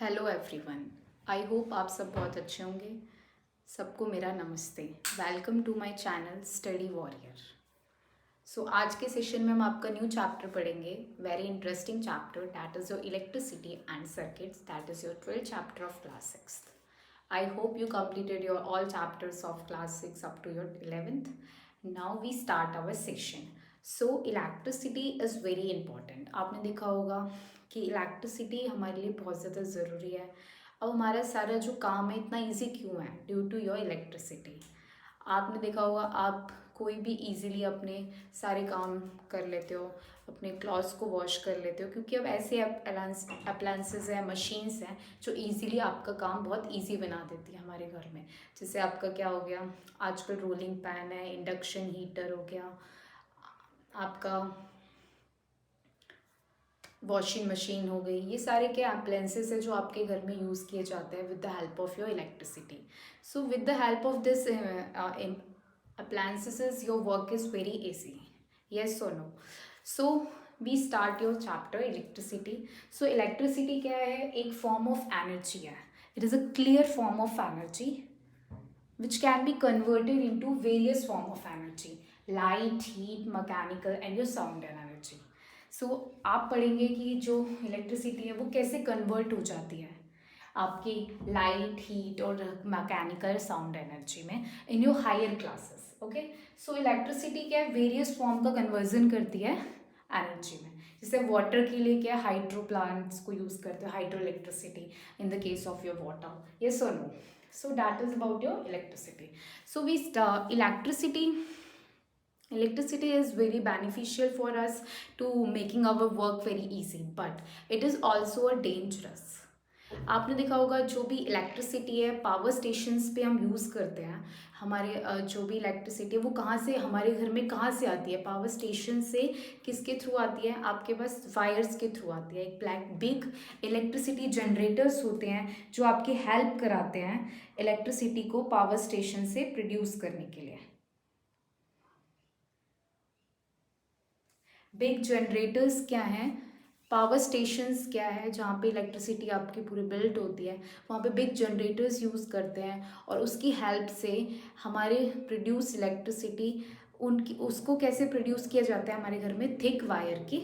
Hello everyone. I hope आप सब बहुत अच्छे होंगे। सबको मेरा नमस्ते। Welcome to my channel study warrior. आज के सेशन में हम आपका न्यू चैप्टर पढ़ेंगे। Very interesting chapter, that is your electricity and circuits, that is your 12th chapter of class 6th. I hope you completed your all chapters of class 6 up to your 11th. Now we start our session. So electricity is very important. आपने देखा होगा कि electricity हमारे लिए बहुत ज़्यादा ज़रूरी है। अब हमारा सारा जो काम है इतना इजी क्यों है? Due to your electricity. आपने देखा होगा आप कोई भी इजीली अपने सारे काम कर लेते हो, अपने क्लॉथ्स को वॉश कर लेते हो, क्योंकि अब ऐसे अप्लायंसेस हैं, मशीन्स हैं जो इजीली आपका काम बहुत इजी बना देती है हमारे घर में। जैसे आपका क्या हो गया, आजकल रोलिंग पैन है, इंडक्शन हीटर हो गया, आपका वॉशिंग मशीन हो गई। ये सारे क्या अप्लायंसेस है जो आपके घर में यूज़ किए जाते हैं with the help of your electricity. So with the help of this appliances your work is very easy. Yes or no? So we start your chapter electricity. So electricity क्या है? एक form of energy है. It is a clear form of energy which can be converted into various form of energy: light, heat, mechanical and your sound energy. So आप पढ़ेंगे कि जो electricity है वो कैसे कन्वर्ट हो जाती है आपकी लाइट, हीट और मैकेनिकल साउंड एनर्जी में in your higher classes. Okay, so electricity क्या है? वेरियस फॉर्म का कन्वर्जन करती है एनर्जी में। जैसे वाटर के लिए क्या, हाइड्रो प्लांट्स को यूज़ करते हैं hydro electricity in the case of your water. Yes और no? So that is about your electricity. So we electricity is very beneficial for us to making our work very easy, but it is also a dangerous. आपने देखा होगा जो भी electricity है power stations पे हम use करते हैं, हमारे जो भी इलेक्ट्रिसिटी है वो कहाँ से हमारे घर में कहाँ से आती है? पावर स्टेशन से। किसके थ्रू आती है? आपके पास वायर्स के थ्रू आती है। एक ब्लैक बिग इलेक्ट्रिसिटी जनरेटर्स होते हैं जो आपकी हेल्प कराते हैं इलेक्ट्रिसिटी को पावर स्टेशन से प्रोड्यूस करने के लिए। बिग जनरेटर्स क्या हैं? पावर स्टेशंस क्या है? जहाँ पे इलेक्ट्रिसिटी आपकी पूरी बिल्ट होती है, वहाँ पे बिग जनरेटर्स यूज़ करते हैं और उसकी हेल्प से हमारे प्रोड्यूस इलेक्ट्रिसिटी, उनकी उसको कैसे प्रोड्यूस किया जाता है हमारे घर में? थिक वायर के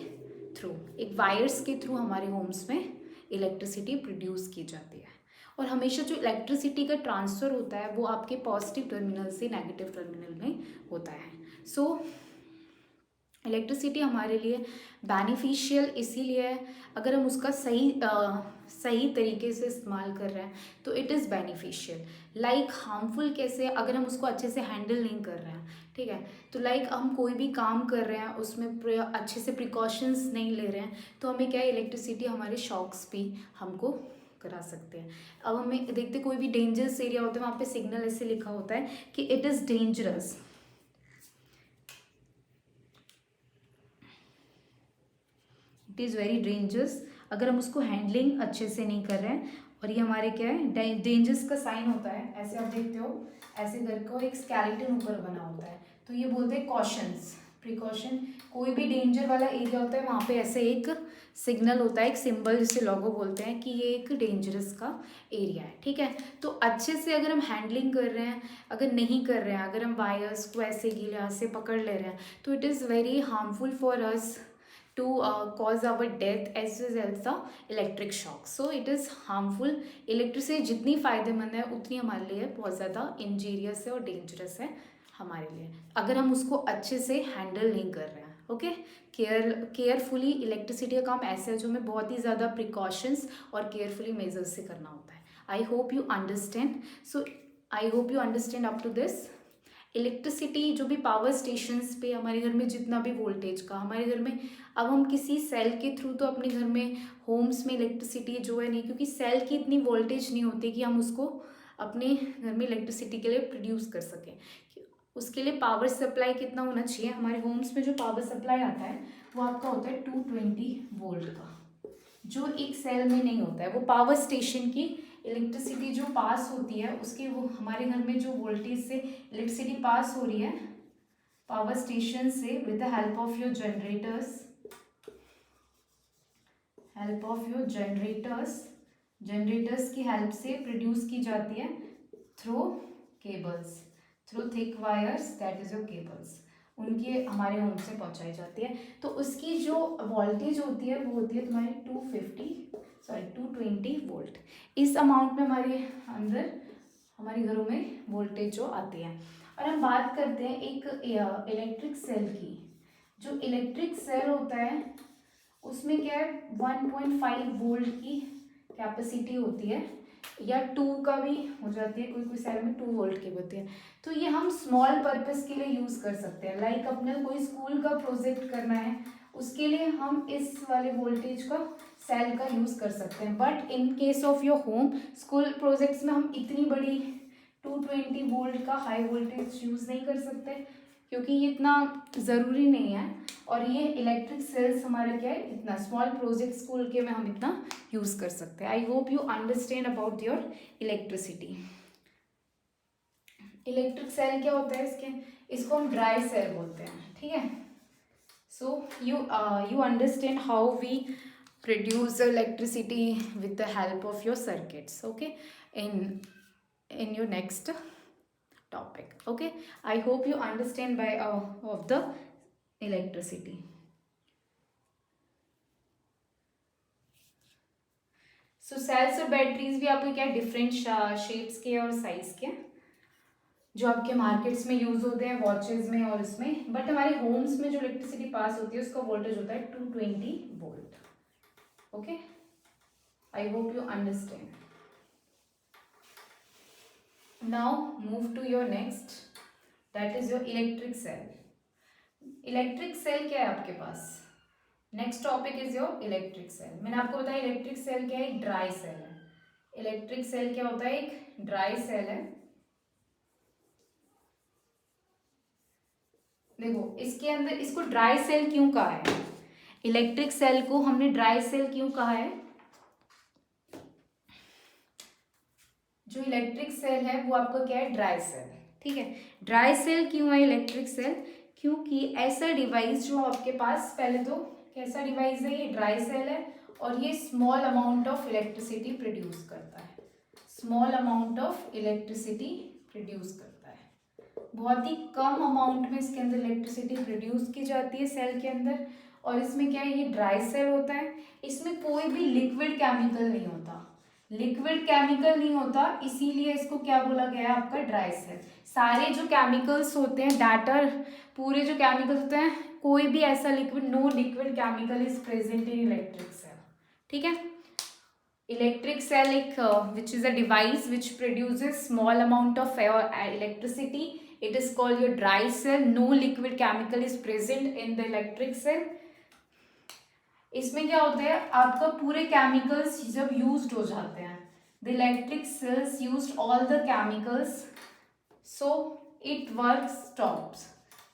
थ्रू। एक वायर्स के थ्रू हमारे होम्स में इलेक्ट्रिसिटी प्रोड्यूस की जाती है। और हमेशा जो इलेक्ट्रिसिटी का ट्रांसफ़र होता है वो आपके पॉजिटिव टर्मिनल से नेगेटिव टर्मिनल में होता है। सो इलेक्ट्रिसिटी हमारे लिए बेनिफिशियल इसीलिए है, अगर हम उसका सही तरीके से इस्तेमाल कर रहे हैं तो it is beneficial. Like harmful कैसे? अगर हम उसको अच्छे से हैंडल नहीं कर रहे हैं, ठीक है, तो लाइक हम कोई भी काम कर रहे हैं उसमें अच्छे से प्रिकॉशंस नहीं ले रहे हैं, तो हमें क्या है, इलेक्ट्रिसिटी हमारे शॉक्स भी हमको करा सकते हैं। अब हमें देखते कोई भी डेंजरस एरिया होता है वहाँ पे सिग्नल ऐसे लिखा होता है कि it is dangerous, it is very dangerous. अगर हम उसको हैंडलिंग अच्छे से नहीं कर रहे हैं, और ये हमारे क्या है, डेंजरस का साइन होता है। ऐसे आप देखते हो, ऐसे करके एक स्केलेटन ऊपर बना होता है, तो ये बोलते हैं कॉशंस, प्रिकॉशन। कोई भी डेंजर वाला एरिया होता है वहाँ पे ऐसे एक सिग्नल होता है, एक सिंबल जिसे लोगो बोलते हैं कि ये एक डेंजरस का एरिया है, ठीक है। तो अच्छे से अगर हम हैंडलिंग कर रहे हैं, अगर नहीं कर रहे हैं, अगर हम वायर्स को ऐसे गीले से पकड़ ले रहे हैं, तो it is very harmful for us to cause our death as well as the electric shock. So it is harmful. Electricity जितनी फ़ायदेमंद है उतनी हमारे लिए बहुत ज़्यादा इंजीरियस है और डेंजरस है हमारे लिए, अगर हम उसको अच्छे से हैंडल नहीं कर रहे हैं। ओके, केयरफुली इलेक्ट्रिसिटी का काम ऐसा है जो हमें बहुत ही ज़्यादा प्रिकॉशंस और केयरफुली मेजर्स से करना होता है। I hope you understand. So I hope you understand up to this. Electricity जो भी पावर स्टेशंस पे हमारे घर में जितना भी वोल्टेज का हमारे घर में, अब हम किसी सेल के थ्रू तो अपने घर में होम्स में इलेक्ट्रिसिटी जो है नहीं, क्योंकि सेल की इतनी वोल्टेज नहीं होती कि हम उसको अपने घर में इलेक्ट्रिसिटी के लिए प्रोड्यूस कर सकें। उसके लिए पावर सप्लाई कितना होना चाहिए? हमारे होम्स में जो पावर सप्लाई आता है वो आपका होता है 220 वोल्ट का, जो एक सेल में नहीं होता है। वो पावर स्टेशन की इलेक्ट्रिसिटी जो पास होती है उसके, वो हमारे घर में जो वोल्टेज से इलेक्ट्रिसिटी पास हो रही है पावर स्टेशन से with the help of your generators, generators की हेल्प से प्रोड्यूस की जाती है through cables, through thick wires, that is your cables, उनके हमारे होम से पहुंचाई जाती है। तो उसकी जो वोल्टेज होती है वो होती है तुम्हारी 220 वोल्ट। इस अमाउंट में हमारे अंदर हमारे घरों में वोल्टेज जो आती है। और हम बात करते हैं एक इलेक्ट्रिक सेल की। जो इलेक्ट्रिक सेल होता है उसमें क्या है 1.5 वोल्ट की कैपेसिटी होती है, या 2 का भी हो जाती है, कोई कोई सेल में 2 वोल्ट की होती है। तो ये हम स्मॉल पर्पस के लिए यूज़ कर सकते हैं, लाइक अपने कोई स्कूल का प्रोजेक्ट करना है उसके लिए हम इस वाले वोल्टेज का सेल का यूज़ कर सकते हैं। But in case of your home school projects में हम इतनी बड़ी 220 वोल्ट का हाई वोल्टेज यूज़ नहीं कर सकते, क्योंकि ये इतना ज़रूरी नहीं है। और ये इलेक्ट्रिक सेल्स हमारे क्या है, इतना स्मॉल प्रोजेक्ट स्कूल के में हम इतना यूज़ कर सकते हैं। I hope you understand about your electricity. Electric cell क्या होता है इसको हम ड्राई सेल बोलते हैं, ठीक है। सो you understand how we produce electricity with the help of your circuits, okay, in your next topic, okay. I hope you understand by of the electricity. So cells और बैटरीज भी आपके क्या different shapes के और size के जो आपके markets में यूज होते हैं, वॉचेस में और इसमें। बट हमारे होम्स में जो इलेक्ट्रिसिटी पास होती है उसका वोल्टेज होता है 220 volt, okay. I hope you understand. Now move to your next, that is your electric cell. Electric cell क्या है आपके पास, next topic is your electric cell. मैंने आपको बताया इलेक्ट्रिक सेल क्या है, एक ड्राई सेल है। इलेक्ट्रिक सेल क्या होता है, एक ड्राई सेल है। देखो इसके अंदर इसको ड्राई सेल क्यों कहा है, इलेक्ट्रिक सेल को हमने ड्राई सेल क्यों कहा है। जो इलेक्ट्रिक सेल है वो आपका क्या है, ड्राई सेल, ठीक है। ड्राई सेल क्यों है इलेक्ट्रिक सेल, क्योंकि ऐसा डिवाइस जो आपके पास, पहले तो कैसा डिवाइस है, ये ड्राई सेल है और ये small amount of electricity produce करता है, small amount of electricity produce करता है। बहुत ही कम अमाउंट में इसके अंदर इलेक्ट्रिसिटी प्रोड्यूस की जाती है सेल के अंदर। और इसमें क्या है, ये ड्राई सेल होता है, इसमें कोई भी लिक्विड केमिकल नहीं होता, लिक्विड केमिकल नहीं होता, इसीलिए इसको क्या बोला गया है आपका, ड्राई सेल। सारे जो केमिकल्स होते हैं डाटर, पूरे जो केमिकल्स होते हैं, कोई भी ऐसा liquid, no liquid chemical is present in electric cell, ठीक है। इलेक्ट्रिक सेल एक which is a device which produces small amount of electricity, it is called your dry cell, no liquid chemical is present in the electric cell। इसमें क्या होता है, आपका पूरे chemicals जब यूज्ड हो जाते हैं, the electric sales used all the chemicals, so it work stops,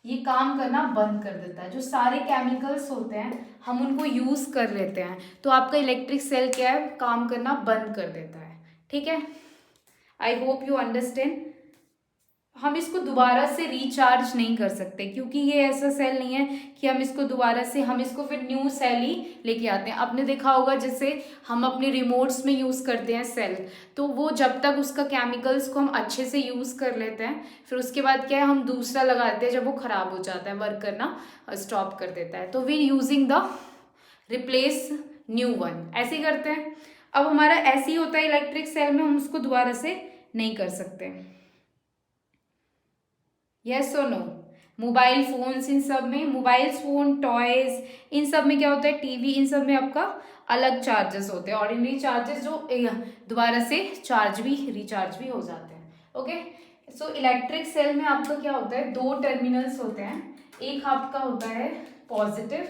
ये काम करना बंद कर देता है। जो सारे केमिकल्स होते हैं हम उनको यूज कर लेते हैं, तो आपका इलेक्ट्रिक सेल क्या है, काम करना बंद कर देता है, ठीक है। I hope you understand. हम इसको दोबारा से रिचार्ज नहीं कर सकते, क्योंकि ये ऐसा सेल नहीं है कि हम इसको दोबारा से, हम इसको फिर न्यू सेल ही लेके आते हैं। आपने देखा होगा जैसे हम अपने रिमोट्स में यूज़ करते हैं सेल, तो वो जब तक उसका केमिकल्स को हम अच्छे से यूज़ कर लेते हैं, फिर उसके बाद क्या है, हम दूसरा लगाते हैं, जब वो ख़राब हो जाता है, वर्क करना स्टॉप कर देता है, तो we using the replace new one, ऐसे ही करते हैं। अब हमारा ऐसे ही होता है इलेक्ट्रिक सेल में, हम उसको दोबारा से नहीं कर सकते। यस और नो, मोबाइल फोन्स, इन सब में, मोबाइल फोन, टॉयज, इन सब में क्या होता है, टीवी, इन सब में आपका अलग चार्जेस होते हैं, ऑर्डिनरी चार्जेस जो दोबारा से चार्ज भी, रिचार्ज भी हो जाते हैं, ओके। सो इलेक्ट्रिक सेल में आपका क्या होता है, दो टर्मिनल्स होते हैं, एक आपका होता है पॉजिटिव,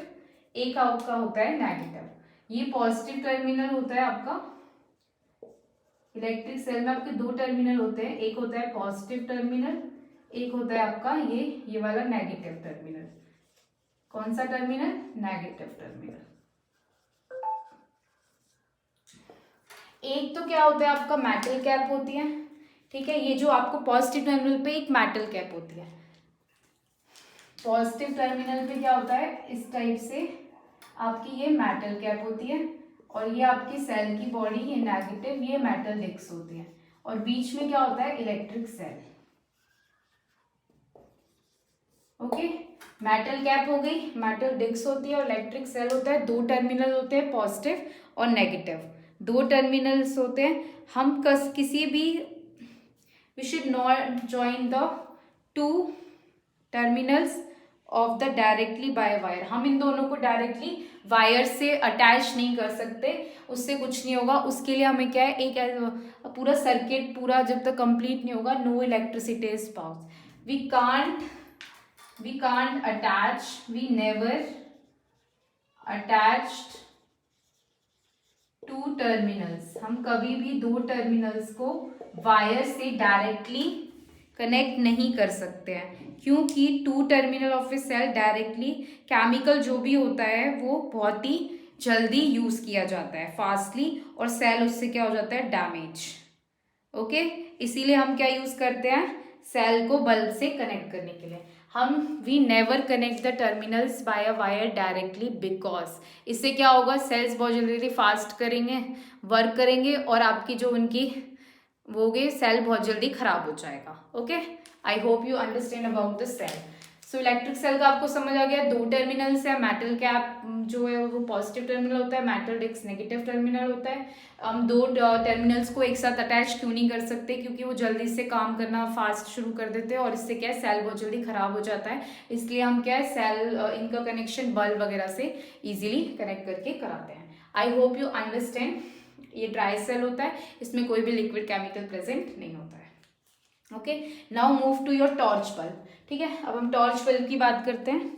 एक आपका होता है नेगेटिव। ये पॉजिटिव टर्मिनल होता है आपका, इलेक्ट्रिक सेल में आपके दो टर्मिनल होते हैं, एक होता है पॉजिटिव टर्मिनल, एक होता है आपका ये वाला नेगेटिव टर्मिनल। कौन सा टर्मिनल, नेगेटिव टर्मिनल। एक तो क्या होता है आपका मेटल कैप होती है, ठीक है, ये जो आपको पॉजिटिव टर्मिनल पे एक मेटल कैप होती है, पॉजिटिव टर्मिनल पे क्या होता है, इस टाइप से आपकी ये मेटल कैप होती है, और ये आपकी सेल की बॉडी, ये नेगेटिव, ये मेटल डिस्क होती है, और बीच में क्या होता है, electric cell. Okay, metal cap हो गई, मेटल डिस्क होती है और इलेक्ट्रिक सेल होता है। दो टर्मिनल होते हैं, पॉजिटिव और नेगेटिव, दो टर्मिनल्स होते हैं। हम किसी भी, we should not join the two terminals of the directly by wire. हम इन दोनों को डायरेक्टली वायर से अटैच नहीं कर सकते, उससे कुछ नहीं होगा। उसके लिए हमें क्या है, एक पूरा सर्किट पूरा जब तक कंप्लीट नहीं होगा, no electricity is pass. we can't attach, we never attached two terminals. हम कभी भी दो टर्मिनल्स को वायर से डायरेक्टली कनेक्ट नहीं कर सकते हैं, क्योंकि two terminal of a cell directly chemical जो भी होता है वो बहुत ही जल्दी यूज किया जाता है, फास्टली, और सेल उससे क्या हो जाता है, डैमेज। ओके, इसीलिए हम क्या यूज करते हैं, सेल को बल्ब से कनेक्ट करने के लिए हम we never connect the terminals by a wire directly, because इससे क्या होगा, सेल्स बहुत जल्दी फास्ट करेंगे, वर्क करेंगे, और आपकी जो उनकी वो गए सेल बहुत जल्दी खराब हो जाएगा। Okay, I hope you understand about the cell. So electric cell का आपको समझ आ गया, दो टर्मिनल्स है, मेटल कैप जो है वो पॉजिटिव टर्मिनल होता है, मेटल डिस्क नेगेटिव टर्मिनल होता है। हम दो टर्मिनल्स को एक साथ अटैच क्यों नहीं कर सकते, क्योंकि वो जल्दी से काम करना फास्ट शुरू कर देते हैं, और इससे क्या है, सेल बहुत जल्दी खराब हो जाता है। इसलिए हम क्या है, सेल इनका कनेक्शन बल्ब वगैरह से इजीली कनेक्ट करके कराते हैं। I hope you understand. ये ड्राई सेल होता है, इसमें कोई भी लिक्विड केमिकल प्रेजेंट नहीं होता है। Okay, now move to your torch bulb. ठीक है, अब हम टॉर्च बल्ब की बात करते हैं।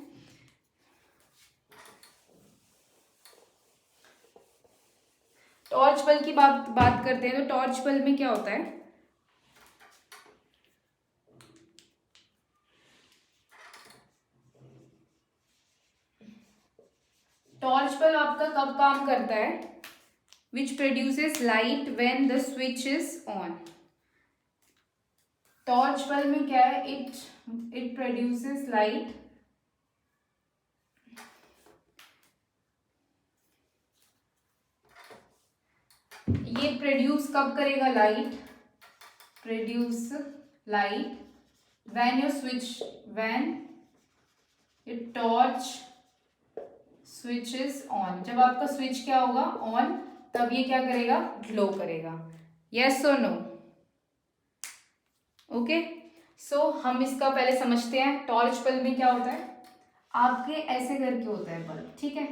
टॉर्च बल्ब की बात करते हैं तो टॉर्च बल्ब में क्या होता है, टॉर्च बल्ब आपका कब काम करता है, which produces light when the switch is on. Torch bulb में क्या है, इट प्रोड्यूसेस लाइट ये प्रोड्यूस कब करेगा, produce light when your switch, when your torch switch is on. जब आपका स्विच क्या होगा, ऑन, तब ये क्या करेगा, ग्लो करेगा। यस और नो। ओके, सो हम इसका पहले समझते हैं। टॉर्च बल्ब में क्या होता है, आपके ऐसे करके होता है बल्ब, ठीक है।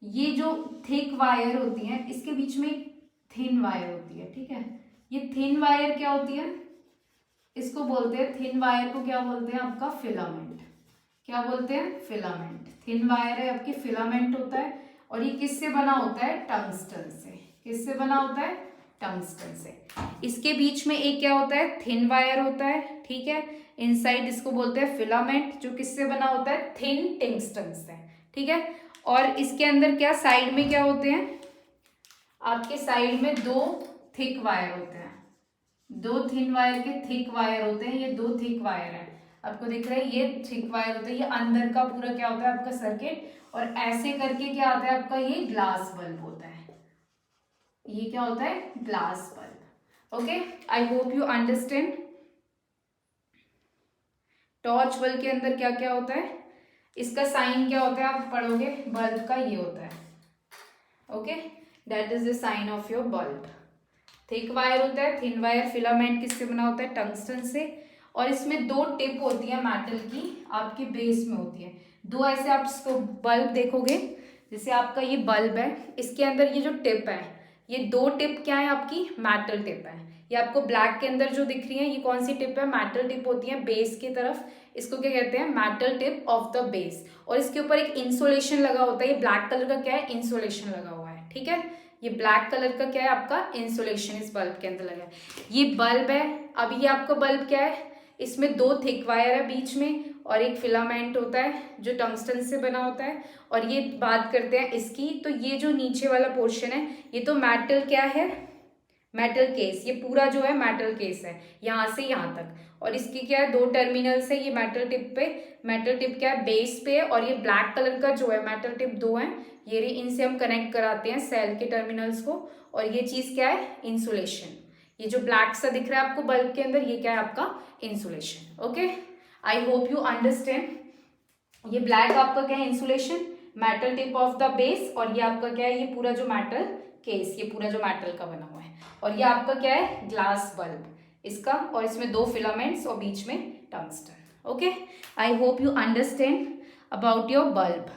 ये जो थिक वायर होती है, इसके बीच में थिन वायर होती है, ठीक है। ये थिन वायर क्या होती है, इसको बोलते हैं, थिन वायर को क्या बोलते हैं, आपका फिलामेंट। क्या बोलते हैं, फिलामेंट। थिन वायर है आपकी, फिलामेंट होता है। और ये किससे बना होता है, टंगस्टन से। किससे बना होता है, टंगस्टन से। इसके बीच में एक क्या होता है, थिन वायर होता है, ठीक है। इनसाइड इसको बोलते हैं फिलामेंट, जो किससे बना होता है, थिन टंगस्टन से, ठीक है। और इसके अंदर क्या, साइड में क्या होते हैं, आपके साइड में दो थिक वायर होते हैं, दो थिन वायर के थिक वायर होते हैं। ये दो थिक वायर है, आपको दिख रहा है, ये थिक वायर होता है। ये अंदर का पूरा क्या होता है, आपका सर्किट। और ऐसे करके क्या आता है आपका, ये ग्लास बल्ब होता है। ये क्या होता है, glass bulb. Okay, I hope you understand. Torch bulb के अंदर क्या क्या होता है, इसका साइन क्या होता है, आप पढ़ोगे, बल्ब का ये होता है। Okay, that is the sign of your bulb. Thick wire होता है, थिन वायर, फिलामेंट किससे बना होता है, टंगस्टन से। और इसमें दो टिप होती है मेटल की, आपके बेस में होती है दो। ऐसे आप इसको बल्ब देखोगे, जैसे आपका ये बल्ब है, इसके अंदर ये जो टिप है, ये दो टिप क्या है आपकी, मेटल टिप है। ये आपको ब्लैक के अंदर जो दिख रही है, ये कौन सी टिप है, मेटल टिप होती है बेस की तरफ। इसको क्या कहते हैं, metal tip of the base. और इसके ऊपर एक इंसुलेशन लगा होता है। ये ब्लैक कलर का क्या है, इंसुलेशन लगा हुआ है, ठीक है। ये ब्लैक कलर का क्या है, आपका इंसुलेशन इस बल्ब के अंदर लगा है। ये बल्ब है। अब ये आपका बल्ब क्या है, इसमें दो थिक वायर है बीच में, और एक फिलामेंट होता है जो टंगस्टन से बना होता है। और ये बात करते हैं इसकी, तो ये जो नीचे वाला पोर्शन है, ये तो मेटल क्या है, मेटल केस। ये पूरा जो है मेटल केस है, यहाँ से यहाँ तक। और इसकी क्या है, दो टर्मिनल्स है। ये मेटल टिप पे, मेटल टिप क्या है, बेस पे है। और ये ब्लैक कलर का जो है मेटल टिप दो है, ये रे, इनसे हम कनेक्ट कराते हैं सेल के टर्मिनल्स को। और ये चीज क्या है? इंसुलेशन। ये जो ब्लैक सा दिख रहा है आपको बल्ब के अंदर, ये क्या है? आपका insulation. Okay, I hope you understand. ये ब्लैक आपका क्या है? Insulation, metal tip of the base, और ये आपका क्या है? ये पूरा जो मेटल केस, ये पूरा जो मेटल का बना हुआ है। और ये आपका क्या है? ग्लास बल्ब इसका, और इसमें 2 फिलामेंट्स और बीच में tungsten. Okay, I hope you understand about your bulb.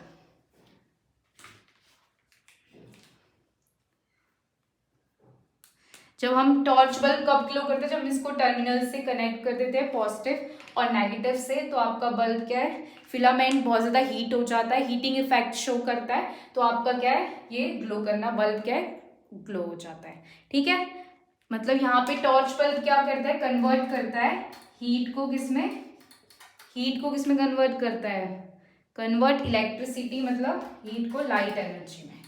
जब हम टॉर्च बल्ब कब ग्लो करते हैं? जब हम इसको टर्मिनल से कनेक्ट कर देते हैं पॉजिटिव और नेगेटिव से, तो आपका बल्ब क्या है? फिलामेंट बहुत ज्यादा हीट हो जाता है, हीटिंग इफेक्ट शो करता है, तो आपका क्या है? ये ग्लो करना, बल्ब क्या है? ग्लो हो जाता है। ठीक है, मतलब यहाँ पे टॉर्च बल्ब क्या करता है? कन्वर्ट करता है हीट को किसमें? हीट को किसमें कन्वर्ट करता है? कन्वर्ट इलेक्ट्रिसिटी, मतलब हीट को लाइट एनर्जी में।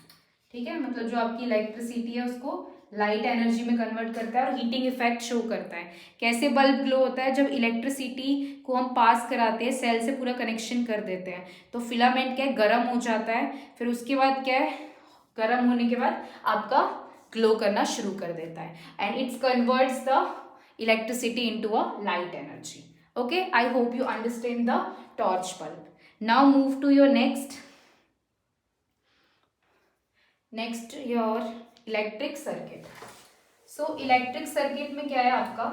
ठीक है, मतलब जो आपकी इलेक्ट्रिसिटी है उसको लाइट एनर्जी में कन्वर्ट करता है और हीटिंग इफेक्ट शो करता है। कैसे बल्ब ग्लो होता है? जब इलेक्ट्रिसिटी को हम पास कराते हैं, सेल से पूरा कनेक्शन कर देते हैं, तो फिलामेंट क्या है? गर्म हो जाता है। फिर उसके बाद क्या है? गर्म होने के बाद आपका ग्लो करना शुरू कर देता है, and its converts the electricity into a light energy. Okay, I hope you understand the torch bulb. Now move to your next your electric circuit. So electric circuit में क्या है आपका?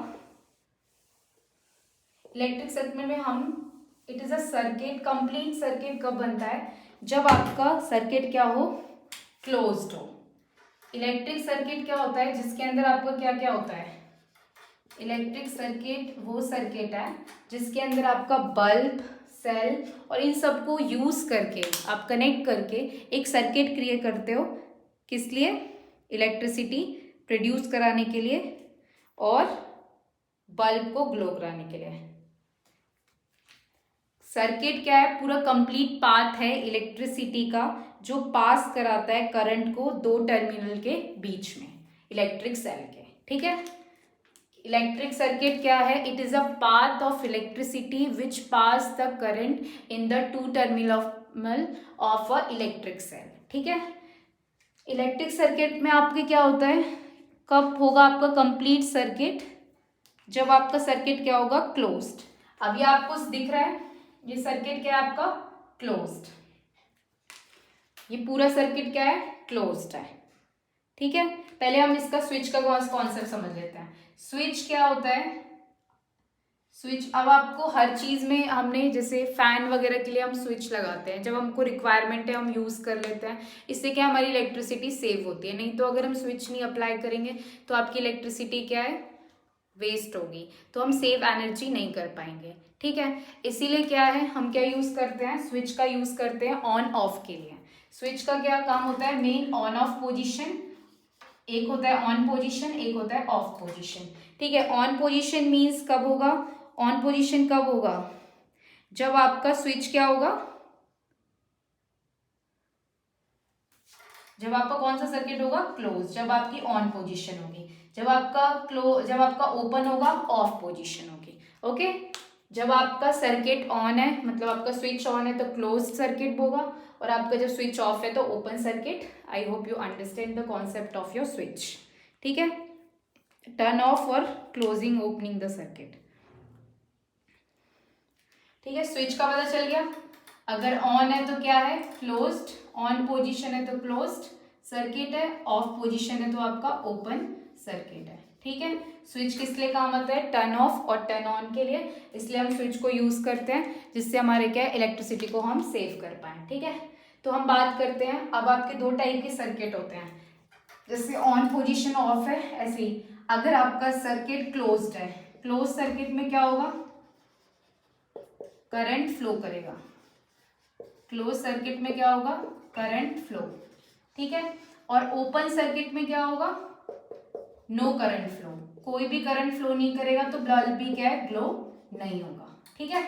इलेक्ट्रिक सर्किट में हम, it is a circuit, complete circuit कब बनता है? जब आपका सर्किट क्या हो? क्लोज्ड हो। इलेक्ट्रिक सर्किट क्या होता है? जिसके अंदर आपका क्या क्या होता है? इलेक्ट्रिक सर्किट वो सर्किट है जिसके अंदर आपका बल्ब, सेल और इन सबको यूज करके आप कनेक्ट करके एक सर्किट क्रिएट करते हो। किस लिए? इलेक्ट्रिसिटी प्रोड्यूस कराने के लिए और बल्ब को ग्लो कराने के लिए। सर्किट क्या है? पूरा कंप्लीट पाथ है इलेक्ट्रिसिटी का, जो पास कराता है करंट को 2 टर्मिनल के बीच में, इलेक्ट्रिक सेल के। ठीक है, इलेक्ट्रिक सर्किट क्या है? It is a path of electricity which pass the current in the 2 terminal of a electric cell. ठीक है, इलेक्ट्रिक सर्किट में आपके क्या होता है? कब होगा आपका कंप्लीट सर्किट? जब आपका सर्किट क्या होगा? क्लोज्ड। अब ये आपको दिख रहा है, ये सर्किट क्या है आपका? क्लोज्ड। ये पूरा सर्किट क्या है? क्लोज्ड है। ठीक है, पहले हम इसका स्विच का कॉन्सेप्ट समझ लेते हैं। स्विच क्या होता है? स्विच, अब आपको हर चीज में हमने, जैसे फैन वगैरह के लिए हम स्विच लगाते हैं, जब हमको रिक्वायरमेंट है हम यूज कर लेते हैं, इससे क्या हमारी इलेक्ट्रिसिटी सेव होती है। नहीं तो अगर हम स्विच नहीं अप्लाई करेंगे तो आपकी इलेक्ट्रिसिटी क्या है? वेस्ट होगी, तो हम सेव एनर्जी नहीं कर पाएंगे। ठीक है, इसीलिए क्या है, हम क्या यूज करते हैं? स्विच का यूज करते हैं ऑन ऑफ के लिए। स्विच का क्या काम होता है? मेन ऑन ऑफ पोजीशन, एक होता है ऑन पोजीशन, एक होता है ऑफ पोजीशन। ठीक है, ऑन पोजीशन मीन्स कब होगा? ऑन पोजीशन कब होगा? जब आपका स्विच क्या होगा? जब आपका कौन सा सर्किट होगा? क्लोज। जब आपकी ऑन पोजीशन होगी। जब आपका ओपन होगा, ऑफ पोजीशन होगी। ओके, जब आपका सर्किट ऑन है, मतलब आपका स्विच ऑन है, तो क्लोज सर्किट होगा, और आपका जब स्विच ऑफ है तो open circuit. I hope you understand the concept of your switch. ठीक है, टर्न ऑफ और क्लोजिंग, ओपनिंग द सर्किट। ठीक है, स्विच का पता चल गया। अगर ऑन है तो क्या है? क्लोज्ड। ऑन पोजीशन है तो क्लोज्ड सर्किट है, ऑफ पोजीशन है तो आपका ओपन सर्किट है। ठीक है, स्विच किस लिए काम आता है? टर्न ऑफ और टर्न ऑन के लिए, इसलिए हम स्विच को यूज करते हैं, जिससे हमारे क्या है? इलेक्ट्रिसिटी को हम सेव कर पाए। ठीक है, तो हम बात करते हैं, अब आपके 2 टाइप के सर्किट होते हैं, जैसे ऑन पोजीशन ऑफ है, ऐसे ही अगर आपका सर्किट क्लोज्ड है, क्लोज सर्किट में क्या होगा? करंट फ्लो करेगा। क्लोज सर्किट में क्या होगा? Current flow. ठीक है, और ओपन सर्किट में क्या होगा? नो करंट फ्लो, कोई भी करंट फ्लो नहीं करेगा, तो बल्ब भी क्या है? ग्लो नहीं होगा। ठीक है,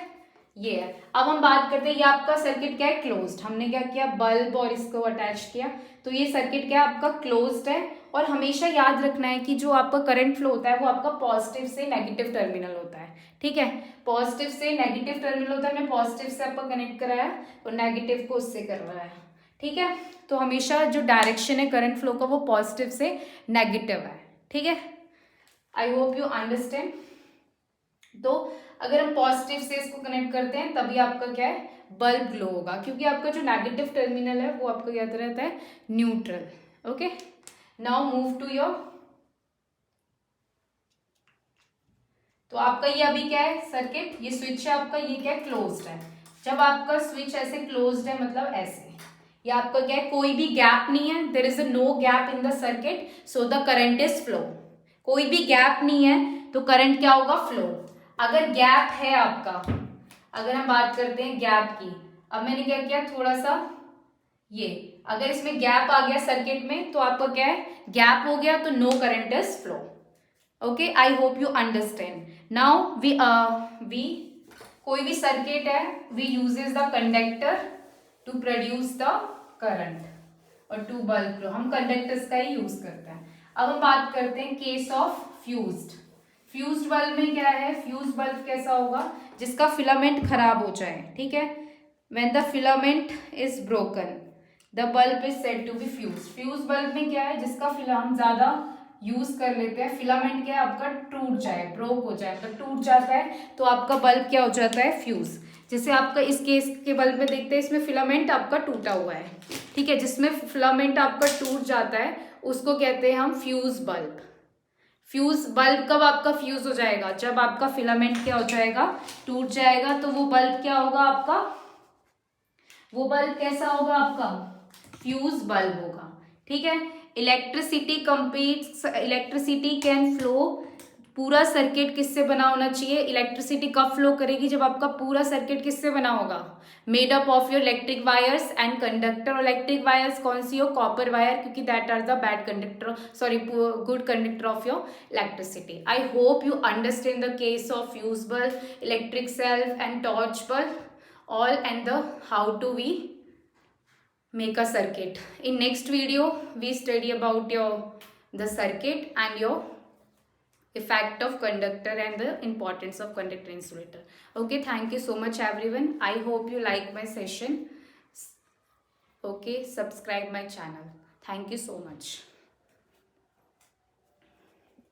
ये है। अब हम बात करते हैं, ये आपका सर्किट क्या है? क्लोज्ड। हमने क्या किया? बल्ब और इसको अटैच किया, तो ये सर्किट क्या है? आपका क्लोज्ड है। और हमेशा याद रखना है कि जो आपका करंट फ्लो होता है वो आपका पॉजिटिव से नेगेटिव टर्मिनल होता है। ठीक है, पॉजिटिव से नेगेटिव टर्मिनल होता है, मैं पॉजिटिव से आपका कनेक्ट कराया और नेगेटिव को उससे कर रहा है। ठीक है। तो हमेशा जो डायरेक्शन है करंट फ्लो का वो पॉजिटिव से नेगेटिव है, ठीक है। I hope you understand. तो अगर हम पॉजिटिव से इसको कनेक्ट करते हैं तभी आपका क्या है, बल्ब ग्लो होगा, क्योंकि आपका जो नेगेटिव टर्मिनल है वो आपका क्या रहता है, neutral. Okay, now move to your, तो आपका ये अभी क्या है सर्किट, ये स्विच है आपका, ये क्या है क्लोज्ड है। जब आपका स्विच ऐसे क्लोज्ड है मतलब ऐसे, ये आपका क्या है, कोई भी गैप नहीं है, there is a no gap in the circuit, so the current is flow. कोई भी गैप नहीं है तो करंट क्या होगा, फ्लो। अगर गैप है आपका, अगर हम बात करते हैं गैप की, अब मैंने क्या किया थोड़ा सा, ये अगर इसमें गैप आ गया सर्किट में तो आपका क्या है, गैप हो गया तो no current is flow. Okay, I hope you understand. Now we कोई भी सर्किट है, we uses the conductor to produce the current और टू बल्ब फ्लो, हम कंडक्टर्स का ही यूज करते हैं। अब हम बात करते हैं case of fused. Fused bulb में क्या है, फ्यूज्ड बल्ब कैसा होगा, जिसका फिलामेंट खराब हो जाए, ठीक है। When the filament is broken the bulb is said to be fuse. Fuse bulb में क्या है, जिसका हम ज्यादा यूज कर लेते हैं, फिलामेंट क्या है आपका टूट जाए, ब्रोक हो जाए, मतलब टूट जाता है तो आपका बल्ब क्या हो जाता है, फ्यूज। जैसे आपका इस केस के बल्ब में देखते हैं, इसमें फिलामेंट आपका टूटा हुआ है, ठीक है। जिसमें फिलामेंट आपका टूट जाता है उसको कहते हैं हम फ्यूज बल्ब। फ्यूज बल्ब कब आपका फ्यूज हो जाएगा, जब आपका फिलामेंट क्या हो जाएगा, टूट जाएगा, तो वो बल्ब क्या होगा आपका, वो बल्ब कैसा होगा आपका, फ्यूज बल्ब होगा, ठीक है। Electricity complete, electricity can flow, पूरा सर्किट किससे बना होना चाहिए, इलेक्ट्रिसिटी कब फ्लो करेगी, जब आपका पूरा सर्किट किससे बना होगा, made up of your electric wires and conductor. Electric wires कौन सी हो, कॉपर वायर, क्योंकि that are the bad conductor, sorry good conductor of your electricity. I hope you understand the case of fuse bulb, electric cell and torch bulb all and the how to we make a circuit. In next video we study about your the circuit and your effect of conductor and the importance of conductor insulator. Okay, thank you so much everyone. I hope you like my session. Okay, subscribe my channel. Thank you so much.